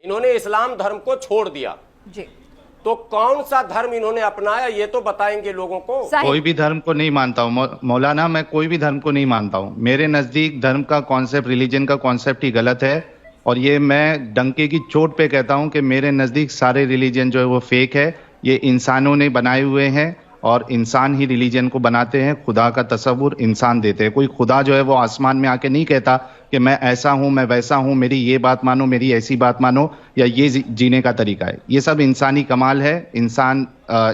इन्होंने इस्लाम धर्म को छोड़ दिया जी। तो कौन सा धर्म इन्होंने अपनाया ये तो बताएंगे लोगों को। कोई भी धर्म को नहीं मानता हूँ मौलाना, मैं कोई भी धर्म को नहीं मानता हूँ। मेरे नजदीक धर्म का कॉन्सेप्ट, रिलीजन का कॉन्सेप्ट ही गलत है। और ये मैं डंके की चोट पे कहता हूँ कि मेरे नजदीक सारे रिलीजन जो है वो फेक है। ये इंसानों ने बनाए हुए हैं और इंसान ही रिलीजन को बनाते हैं। खुदा का तस्वुर इंसान देते हैं। कोई खुदा जो है वो आसमान में आके नहीं कहता कि मैं ऐसा हूं, मैं वैसा हूं, मेरी ये बात मानो, मेरी ऐसी बात मानो, या ये जीने का तरीका है। ये सब इंसानी कमाल है। इंसान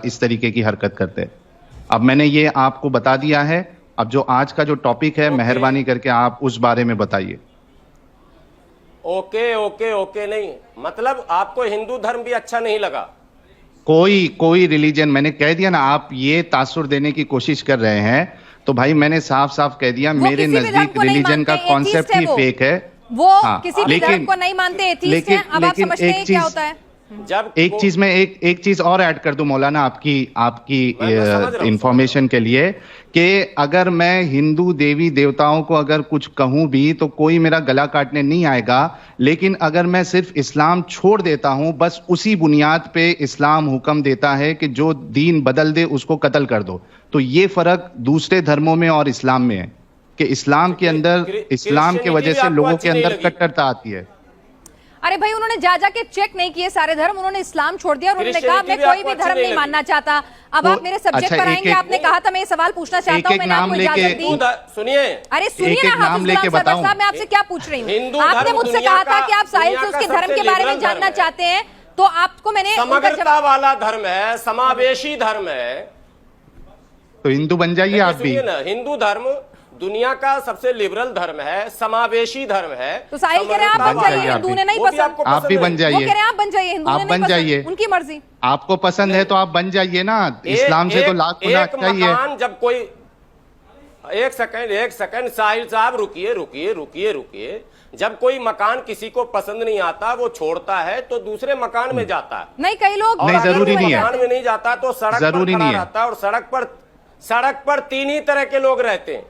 इस तरीके की हरकत करते हैं। अब मैंने ये आपको बता दिया है। अब जो आज का जो टॉपिक है, मेहरबानी करके आप उस बारे में बताइए। ओके ओके ओके नहीं, मतलब आपको हिंदू धर्म भी अच्छा नहीं लगा? कोई रिलीजन, मैंने कह दिया ना, आप ये तासुर देने की कोशिश कर रहे हैं। तो भाई मैंने साफ साफ कह दिया, मेरे नजदीक रिलीजन का कॉन्सेप्ट ही फेक है। वो किसी भी धर्म को नहीं मानते, एथीस्ट हैं। अब आप समझते हैं क्या होता है। जब एक चीज में एक चीज और ऐड कर दूं मौलाना, आपकी इंफॉर्मेशन के लिए, कि अगर मैं हिंदू देवी देवताओं को अगर कुछ कहूं भी तो कोई मेरा गला काटने नहीं आएगा। लेकिन अगर मैं सिर्फ इस्लाम छोड़ देता हूं, बस उसी बुनियाद पे इस्लाम हुक्म देता है कि जो दीन बदल दे उसको कत्ल कर दो। तो ये फर्क दूसरे धर्मों में और इस्लाम में है कि इस्लाम के अंदर, इस्लाम की वजह से लोगों के अंदर कट्टरता आती है। अरे भाई, उन्होंने जा के चेक नहीं किए सारे धर्म, उन्होंने इस्लाम छोड़ दिया और उन्होंने कहा मैं कोई भी धर्म नहीं मानना चाहता। अब आप मेरे सब्जेक्ट पर आएंगे। आपने कहा था मैं ये सवाल पूछना चाहता हूँ, मैंने आपको इजाजत दी। सुनिए, अरे सुनिए ना हाफिज गुलाम सरवर साहब, मैं आपसे क्या पूछ रही हूँ। आपने मुझसे कहा था कि आप साहिल से उसके धर्म के बारे में जानना चाहते हैं, तो आपको मैंने समग्रता वाला धर्म है, समावेशी धर्म है। तो हिंदू बन जाइए आप भी। हिंदू धर्म दुनिया का सबसे लिबरल धर्म है, समावेशी धर्म है। तो साहिल कह रहे हैं आप बन जाइए, हिंदू ने नहीं पसंद, आप भी बन जाइए। वो कह रहे हैं आप बन जाइए, हिंदू आप बन जाइए, उनकी मर्जी। आपको पसंद है तो आप बन जाइए ना। इस्लाम से तो लाख गुना अच्छा ही है। जब कोई एक सेकंड साहिल साहब, रुकिए। जब कोई मकान किसी को पसंद नहीं आता, वो छोड़ता है तो दूसरे मकान में जाता है। नहीं, कई लोग नहीं, जरूरी नहीं है, मकान में नहीं जाता तो सड़क जरूरी पर नहीं खड़ा रहता है। और सड़क पर तीन ही तरह के लोग रहते हैं।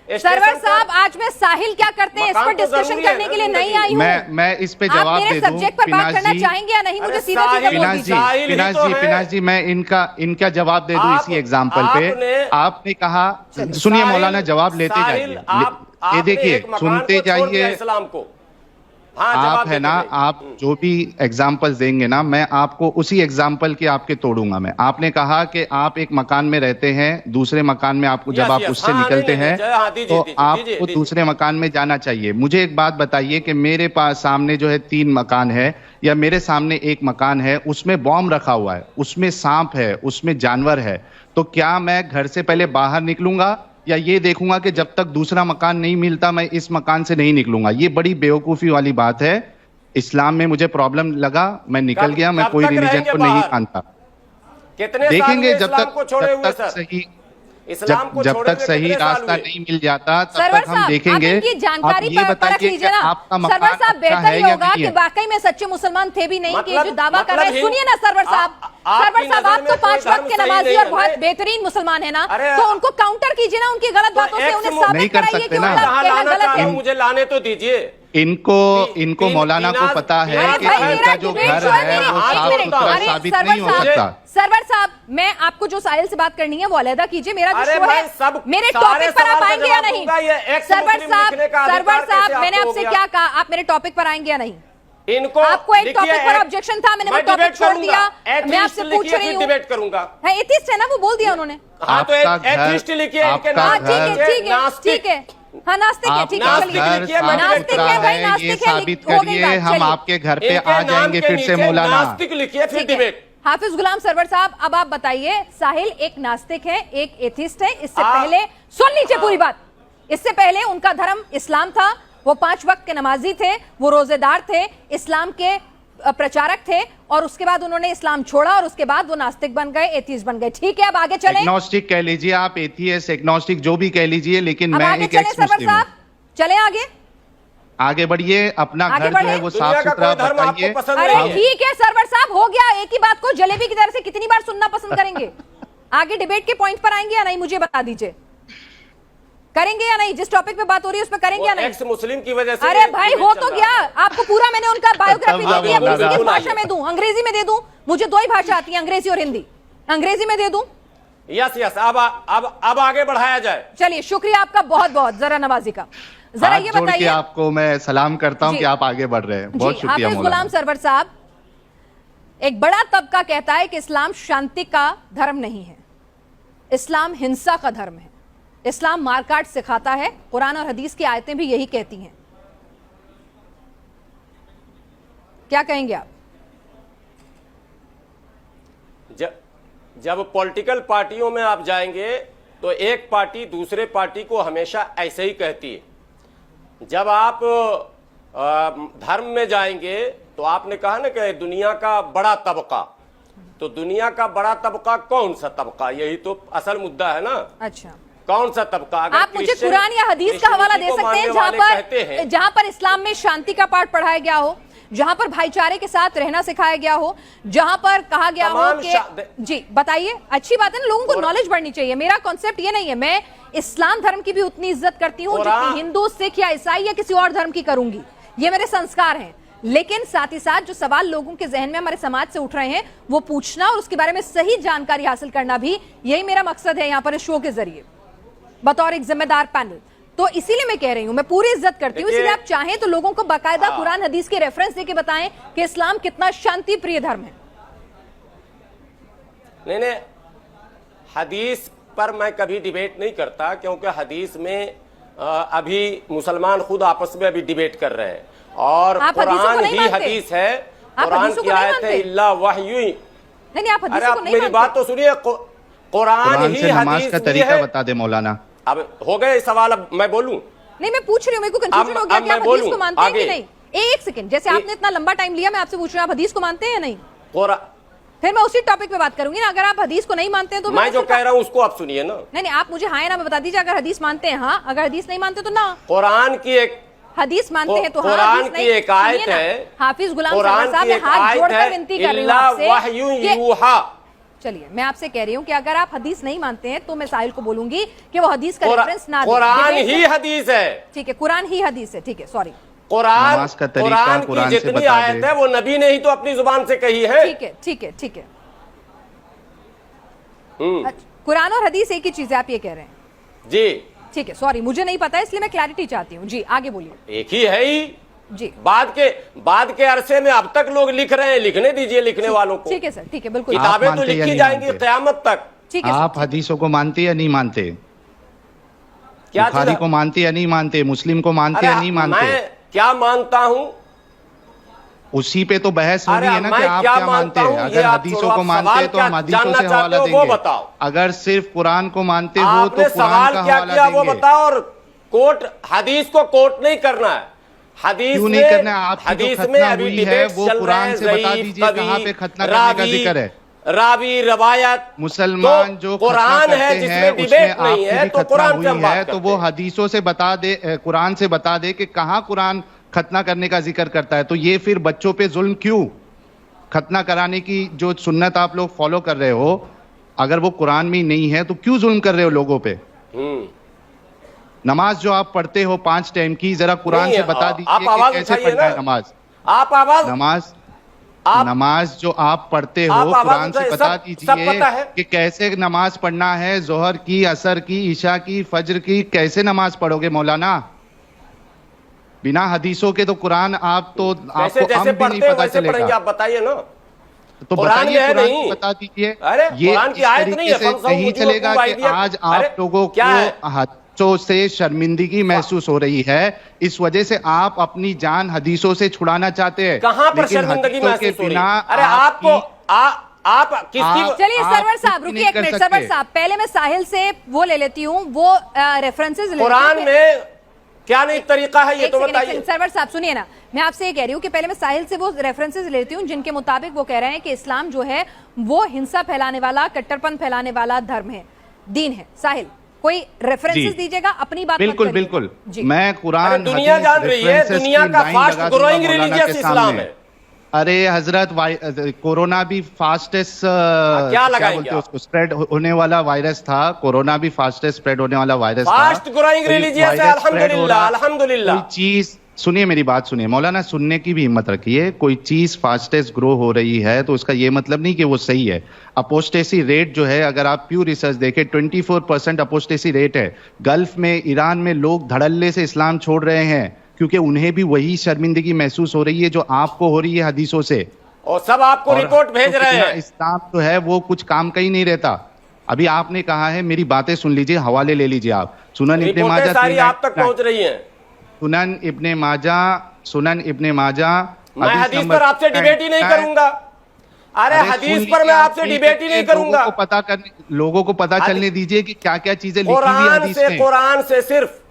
सरवर साहब, आज मैं साहिल क्या करते हैं इस पर डिस्कशन करने के लिए नहीं आई हूँ। मैं इस पे जवाब दे दूं। सब्जेक्ट पर बात करना चाहेंगे या नहीं? मुझे सीधा बोल दीजिए। पिनाश जी, मैं इनका जवाब दे दूं इसी एग्जांपल पे। आपने कहा, सुनिए मौलाना, जवाब लेते जाइए, ये देखिए, सुनते जाइए। इस्लाम को आप है ना, आप जो भी एग्जाम्पल्स देंगे ना, मैं आपको उसी एग्जाम्पल के आपके तोड़ूंगा मैं। आपने कहा कि आप एक मकान में रहते हैं, दूसरे मकान में आपको, जब आप उससे निकलते हैं तो आपको दूसरे मकान में जाना चाहिए। मुझे एक बात बताइए कि मेरे पास सामने जो है 3 मकान है, या मेरे सामने एक मकान है, उसमें बॉम्ब रखा हुआ है, उसमें सांप है, उसमें जानवर है, तो क्या मैं घर से पहले बाहर निकलूंगा या ये देखूंगा कि जब तक दूसरा मकान नहीं मिलता मैं इस मकान से नहीं निकलूंगा? ये बड़ी बेवकूफी वाली बात है। इस्लाम में मुझे प्रॉब्लम लगा, मैं निकल गया। मैं कोई रिलीजन को नहीं मानता। देखेंगे जब तक सही, जब तक सही रास्ता नहीं मिल जाता तब तक हम देखेंगे। जानकारी ये बताइए कि आपका मकान अच्छा बेहतर ही होगा कि वाकई में सच्चे मुसलमान थे भी नहीं, कि जो दावा कर रहे हैं। सुनिए ना सरवर साहब, आप तो 5 वक्त के नमाजी और बहुत बेहतरीन मुसलमान है ना, तो उनको काउंटर कीजिए ना उनकी गलत बातों से, उन्हें साबित कराइए कि उनका गलत है। मुझे लाने तो दीजिए। इनको मौलाना को पता है कि इनका जो घर है वो साफ सुथरा साबित नहीं हो सकता। सरवर साहब, मैं आपको जो साहिल से बात करनी है वो अलहदा कीजिए। मेरा जो शो है, मेरे टॉपिक पर आप आएंगे या नहीं? सरवर साहब, मैंने आपसे क्या कहा, आप मेरे टॉपिक पर आएंगे या नहीं? आपको एक टॉपिक पर ऑब्जेक्शन था, मैंने वो टॉपिक छोड़ दिया। मैं आपसे पूछ रही हूँ, डिबेट करूंगा। एथिस्ट है ना, वो बोल दिया उन्होंने। हाँ, तो एथिस्ट लिखिए। ठीक है, हाँ, नास्तिक है, ठीक है, नास्तिक है भाई, नास्तिक है, साबित करिए, हम आपके घर पे आ जाएंगे फिर से मौलाना। नास्तिक लिखिए, फिर डिबेट। हाफिज गुलाम सरवर साहब, अब आप बताइए, साहिल एक नास्तिक है, एक एथिस्ट है। इससे पहले सुन लीजिए पूरी बात। इससे पहले उनका धर्म इस्लाम था, वो 5 वक्त के नमाजी थे, वो रोजेदार थे, इस्लाम के प्रचारक थे, और उसके बाद उन्होंने इस्लाम छोड़ा और उसके बाद वो नास्तिक बन गए, एथिस्ट बन गए। ठीक है, अब आगे चलें। एग्नोस्टिक कह लीजिए आप, एथियस्ट, एग्नोस्टिक, जो भी कह लीजिए, लेकिन मैं एक एक्स मुस्लिम हूं। चलें आगे बढ़िए, अपना घर जो है वो साफ सुथरा बताइए। अरे ठीक है सरवर साहब, हो गया। एक ही बात को जलेबी की तरह से कितनी बार सुनना पसंद करेंगे? आगे डिबेट के पॉइंट पर आएंगे या नहीं, मुझे बता दीजिए। करेंगे या नहीं? जिस टॉपिक पे बात हो रही है उस पर करेंगे या नहीं? एक्स मुस्लिम की वजह से अरे भाई हो तो गया, आपको पूरा मैंने उनका बायोग्राफी दे दी, मौलाना, किस भाषा में दूं? अंग्रेजी में दे दूं? मुझे दो ही भाषा आती है, अंग्रेजी और हिंदी। अंग्रेजी में दे दूं? यस यस, अब आगे बढ़ाया जाए। चलिए, शुक्रिया आपका बहुत बहुत, जरा नवाजी का। जरा हाथ ये जोड़ के बताइए, आपको मैं सलाम करता हूं जी। कि आप आगे बढ़ रहे हैं, बहुत जी, शुक्रिया हाफिज मौलाना। गुलाम सरवर साहब, एक बड़ा तबका कहता है कि इस्लाम शांति का धर्म नहीं है, इस्लाम हिंसा का धर्म है, इस्लाम मारकाट सिखाता है, कुरान और हदीस की आयतें भी यही कहती हैं। क्या कहेंगे आप? जब पॉलिटिकल पार्टियों में आप जाएंगे तो एक पार्टी दूसरे पार्टी को हमेशा ऐसे ही कहती है। जब आप धर्म में जाएंगे तो आपने कहा ना कि दुनिया का बड़ा तबका, तो दुनिया का बड़ा तबका कौन सा तबका, यही तो असल मुद्दा है ना। अच्छा, कौन सा तबका? अगर आप मुझे कुरान या हदीस का हवाला दे सकते हैं जहां पर इस्लाम में शांति का पाठ पढ़ाया गया हो, जहां पर भाईचारे के साथ रहना सिखाया गया हो, जहां पर कहा गया हो कि जी बताइए। अच्छी बात है ना, लोगों को नॉलेज बढ़नी चाहिए। मेरा कॉन्सेप्ट ये नहीं है, मैं इस्लाम धर्म की भी उतनी इज्जत करती हूँ जितनी हिंदू, सिख या ईसाई या किसी और धर्म की करूंगी, ये मेरे संस्कार हैं। लेकिन साथ ही साथ जो सवाल लोगों के जहन में हमारे समाज से उठ रहे हैं वो पूछना और उसके बारे में सही जानकारी हासिल करना भी, यही मेरा मकसद है यहाँ पर इस शो के जरिए बतौर एक जिम्मेदार पैनल। तो इसीलिए मैं कह रही हूं, मैं पूरी इज्जत करती हूं, इसलिए आप चाहें तो लोगों को बाकायदा कुरान हदीस के रेफरेंस देके बताएं कि इस्लाम कितना शांति प्रिय धर्म है। नहीं, हदीस पर मैं कभी डिबेट नहीं करता, क्योंकि हदीस में अभी मुसलमान खुद आपस में अभी डिबेट कर रहे हैं, और कुरान ही हदीस है, कुरान की आयत है इल्ला वहयु। नहीं, आप हदीस को नहीं, मेरी बात तो सुनिए, कुरान ही नमाज का तरीका बता दे मौलाना। अब हो गए सवाल, अब मैं बोलूं? नहीं, मैं पूछ रही हूं, मेरे को कंफ्यूजन हो गया कि आप हदीस को मानते हैं कि नहीं। एक सेकंड, जैसे आपने इतना लंबा टाइम लिया, मैं आपसे पूछ रही हूं आप हदीस को मानते हैं या नहीं? फिर मैं उसी टॉपिक पे बात करूंगी ना। अगर आप हदीस को नहीं मानते हैं तो मैं जो कह रहा हूं उसको आप सुनिए ना। नहीं, आप मुझे हाँ या ना बता दीजिए। अगर हदीस मानते हैं हाँ, अगर हदीस नहीं मानते तो ना। कुरान की एक हदीस मानते हैं तो हाँ, कुरान की एक आयत है, हाफिज गुलाम सरवर साहब, मैं हाथ जोड़कर विनती कर रही हूं आपसे। चलिए, मैं आपसे कह रही हूं कि अगर आप हदीस नहीं मानते हैं तो मैं साहिल को बोलूंगी कि वो हदीस का रेफरेंस ना दे। कुरान ही हदीस है, ठीक है, कुरान ही हदीस है, ठीक है, सॉरी। कुरान की जितनी आयत है वो नबी ने ही तो अपनी जुबान से कही है। ठीक है, ठीक है, ठीक है। कुरान और हदीस एक ही चीज है, आप ये कह रहे हैं? जी ठीक है, सॉरी, मुझे नहीं पता, इसलिए मैं क्लैरिटी चाहती हूँ। जी आगे बोलिए। एक ही है ही जी। बाद के अरसे में अब तक लोग लिख रहे हैं, लिखने दीजिए लिखने वालों को। ठीक है सर, ठीक है, बिल्कुल। किताबें तो लिखी जाएंगी क़यामत तक। ठीक है, आप हदीसों को मानते या नहीं मानते? क्या बुखारी को मानते या नहीं मानते? मुस्लिम को मानते या नहीं मानते? मैं क्या मानता हूँ उसी पे तो बहस हो रही है ना कि आप क्या मानते हैं। अगर हदीसों को मानते हैं तो हम हदीसों से हवाला देंगे, अगर सिर्फ कुरान को मानते हो तो कुरान का हवाला देंगे। वो बताओ, और कोट हदीस को कोट नहीं करना है। हदीस क्यों नहीं करना है? आपकी जो खतना हुई है वो कुरान से बता दीजिए, कहाँ पे खतना करने का जिक्र है? रावी रवायत मुसलमान जो कुरान है जिसमें डिबेट नहीं है, तो कुरान से हम बात करते हैं। तो वो हदीसों से बता दे, कुरान से बता दे कि कहाँ कुरान खतना करने का जिक्र करता है। तो ये फिर बच्चों पे जुल्म क्यों? खतना कराने की जो सुन्नत आप लोग फॉलो कर रहे हो, अगर वो कुरान में नहीं है तो क्यों जुल्म कर रहे हो लोगों पे? नमाज जो आप पढ़ते हो 5 टाइम की, जरा कुरान से बता दीजिए कि कैसे पढ़ना है नमाज। नमाज जो आप पढ़ते हो कुरान से बता दीजिए कि कैसे नमाज पढ़ना है। जोहर की, असर की, ईशा की, फज्र की, कैसे नमाज पढ़ोगे मौलाना? बिना हदीसों के तो कुरान आप तो आपको हम भी नहीं पता चलेगा। आप बताइए ना, तो बताइए, कुरान बता दीजिए। ये इस तरीके से नहीं चलेगा कि आज आप लोगों को हदीसों से शर्मिंदगी महसूस हो रही है, इस वजह से आप अपनी जान हदीसों से छुड़ाना चाहते हैं। कहां पर शर्मिंदगी महसूस हो रही है? अरे आपको आप किसकी? चलिए सरवर साहब रुकिए एक मिनट। सरवर साहब, पहले मैं साहिल से वो ले लेती हूँ, वो रेफरेंसेस कुरान में क्या नहीं तरीका है ये तो बताइए। सरवर साहब सुनिए ना, मैं आपसे ये कह रही हूँ कि पहले मैं साहिल से वो रेफरेंसेस लेती हूँ जिनके मुताबिक वो कह रहे हैं कि इस्लाम जो है वो हिंसा फैलाने वाला, कट्टरपन फैलाने वाला धर्म है, दीन है। साहिल कोई रेफरेंसेस दीजिएगा, अपनी बात बिल्कुल बिल्कुल। मैं कुरान, दुनिया जान रही है, दुनिया का फास्ट ग्रोइंग रिलीजियस इस्लाम है। अरे हजरत, कोरोना भी फास्टेस्ट क्या लगाएंगे आप? उसको स्प्रेड होने वाला वायरस था। कोरोना भी फास्टेस्ट स्प्रेड होने वाला वायरस था। फास्ट ग्रोइंग रिलीजियस है, अल्हम्दुलिल्लाह अल्हम्दुलिल्लाह। कोई चीज सुनिए, मेरी बात सुनिए मौलाना, सुनने की भी हिम्मत रखिए। कोई चीज फास्टेस्ट ग्रो हो रही है तो उसका ये मतलब नहीं कि वो सही है। अपोस्टेसी रेट जो है, अगर आप प्यू रिसर्च देखें, 24% अपोस्टेसी रेट है। गल्फ में, ईरान में लोग धड़ल्ले से इस्लाम छोड़ रहे हैं क्योंकि उन्हें भी वही शर्मिंदगी महसूस हो रही है जो आपको हो रही है हदीसों से। और सब आपको रिपोर्ट भेज रहे हैं। इस्लाम जो है वो कुछ काम का ही नहीं रहता। अभी आपने कहा है, मेरी बातें सुन लीजिए, हवाले ले लीजिए आप। सुनन इब्ने माजा सारी आप तक पहुंच रही हैं। सुनन इब्ने माजा मैं हदीस पर आपसे डिबेट ही नहीं करूंगा। अरे हदीस पर मैं आपसे डिबेट ही नहीं करूंगा। लोगों को पता चलने दीजिए कि क्या क्या चीजें लिखी हुई है हदीस में। कुरान से सिर्फ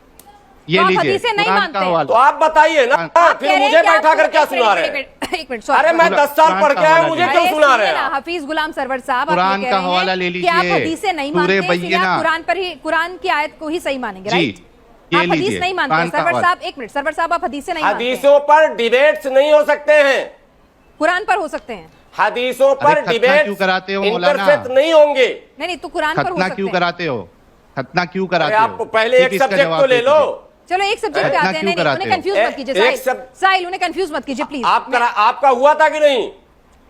ये लीजिए, हदीसें नहीं मानते हैं। तो आप बताइए ना, फिर मुझे बैठा कर क्या सुना रहे हैं? एक मिनट, अरे मैं 10 साल पढ़ के आया, मुझे क्यों सुना रहे हैं? हफीज गुलाम सरवर साहब, कुरान का हवाला ले लीजिए। आप हदीसें नहीं मानते, इसलिए आप कुरान पर ही, कुरान की आयत को ही सही मानेंगे, राइट? आप हदीस नहीं मानते सरवर साहब। एक मिनट सरवर साहब, आप हदीसें नहीं मानते। हदीसों पर डिबेट्स नहीं हो सकते हैं, कुरान पर हो सकते हैं। हदीसों पर डिबेट क्यों कराते हो इंटरफेक्ट नहीं होंगे। नहीं तो कुरान पर हो सकते हैं। क्यों कराते हो? खतना क्यों कराते हो? आप पहले एक सब्जेक्ट तो ले लो। चलो एक सब्जेक्ट पे आते हैं। नहीं, उन्हें कंफ्यूज मत कीजिए साहिल, उन्हें कंफ्यूज मत कीजिए प्लीज। आपका हुआ था कि नहीं?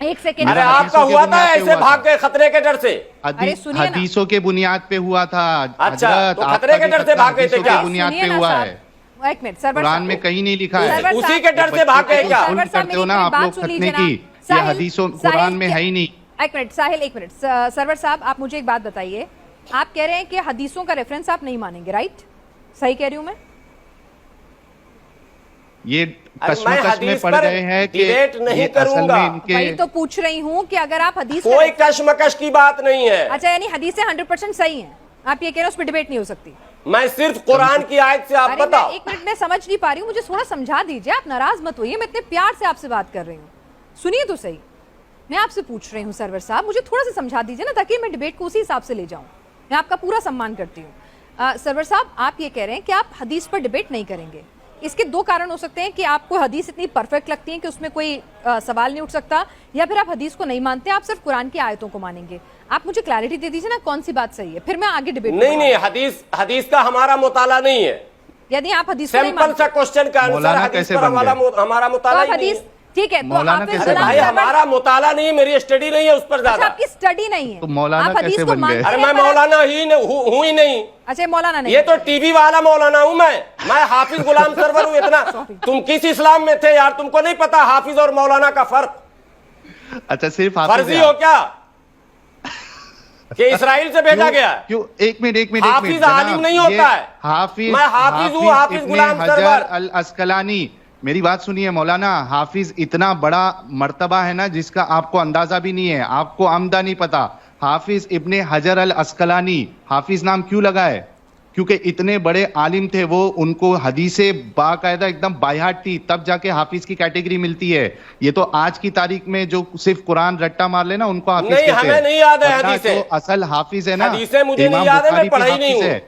एक सेकेंड। अरे आपका हुआ था, ऐसे भाग गए खतरे के डर से? हदीसों के बुनियाद पे हुआ था। अच्छा, तो खतरे के डर से भाग गए थे क्या? बुनियाद पे हुआ है। एक मिनट सरवर, कुरान में कहीं नहीं लिखा है। उसी के डर से भाग गए क्या? करते हो ना आप लोग खतने की, ये हदीसों कुरान में है ही नहीं। एक मिनट साहिल, एक मिनट सरवर साहब, आप मुझे एक बात बताइए। आप कह रहे हैं कि हदीसों का रेफरेंस आप नहीं मानेंगे, राइट? सही कह रही हूं मैं? ये कश्मकश में पड़ गए हैं कि डिबेट नहीं करूंगा। वही तो पूछ रही हूं कि अगर आप हदीस, कोई कश्मकश की बात नहीं है। अच्छा, यानी हदीसें 100% सही हैं, आप ये कह रहे हैं उस पर डिबेट नहीं हो सकती? मैं सिर्फ कुरान की आयत से आप बताओ। एक मिनट, मैं समझ नहीं पा रही हूँ, मुझे थोड़ा समझा दीजिए। आप नाराज मत होइए, मैं इतने प्यार से आपसे बात कर रही हूँ, सुनिए तो सही। मैं आपसे पूछ रही हूँ सरवर साहब, मुझे थोड़ा सा समझा दीजिए ना, ताकि मैं डिबेट को उसी हिसाब से ले जाऊँ। मैं आपका पूरा सम्मान करती हूँ। सरवर साहब, आप ये कह रहे हैं कि आप हदीस पर डिबेट नहीं करेंगे। इसके दो कारण हो सकते हैं कि आपको हदीस इतनी परफेक्ट लगती है कि उसमें कोई सवाल नहीं उठ सकता, या फिर आप हदीस को नहीं मानते, आप सिर्फ कुरान की आयतों को मानेंगे। आप मुझे क्लैरिटी दे दीजिए ना, कौन सी बात सही है, फिर मैं आगे डिबेट। नहीं, हदीस का हमारा मुताला नहीं है। यदि आप हदीस सिंपल सा क्वेश्चन का आंसर, हदीस पर हमारा मुताला नहीं है। ठीक है, तो भाई हमारा मुताला नहीं, मेरी स्टडी नहीं है उस पर ज्यादा। आपकी स्टडी नहीं है तो मौलाना कैसे बन गए? अरे मैं मौलाना ही हूँ ही नहीं। अच्छा, मौलाना नहीं, ये तो टीवी वाला मौलाना हूँ मैं हाफिज गुलाम सरवर हूँ। इतना तुम किस इस्लाम में थे यार, तुमको नहीं पता हाफिज और मौलाना का फर्क? अच्छा, सिर्फ फर्जी हो क्या कि इस्राइल से भेजा गया? क्यों? एक मिनट, हाफिज आलिम नहीं होता है। मैं हाफिज हूँ, हाफिज गुलाम सरवर अल अस्कलानी। मेरी बात सुनिए मौलाना, हाफिज इतना बड़ा मर्तबा है ना जिसका आपको अंदाजा भी नहीं है, आपको आमदा नहीं पता। हाफिज इब्ने हजर अल अस्कलानी, हाफिज नाम क्यों लगा है? क्योंकि इतने बड़े आलिम थे वो, उनको हदीसे बाकायदा एकदम बायहाट थी, तब जाके हाफिज की कैटेगरी मिलती है। ये तो आज की तारीख में जो सिर्फ कुरान रट्टा मार लेना उनको हाफिज कहते हैं। हमें नहीं याद है हदीसें। असल हाफिज है ना, हदीसें मुझे नहीं याद है, मैं पढ़ाई नहीं हूँ।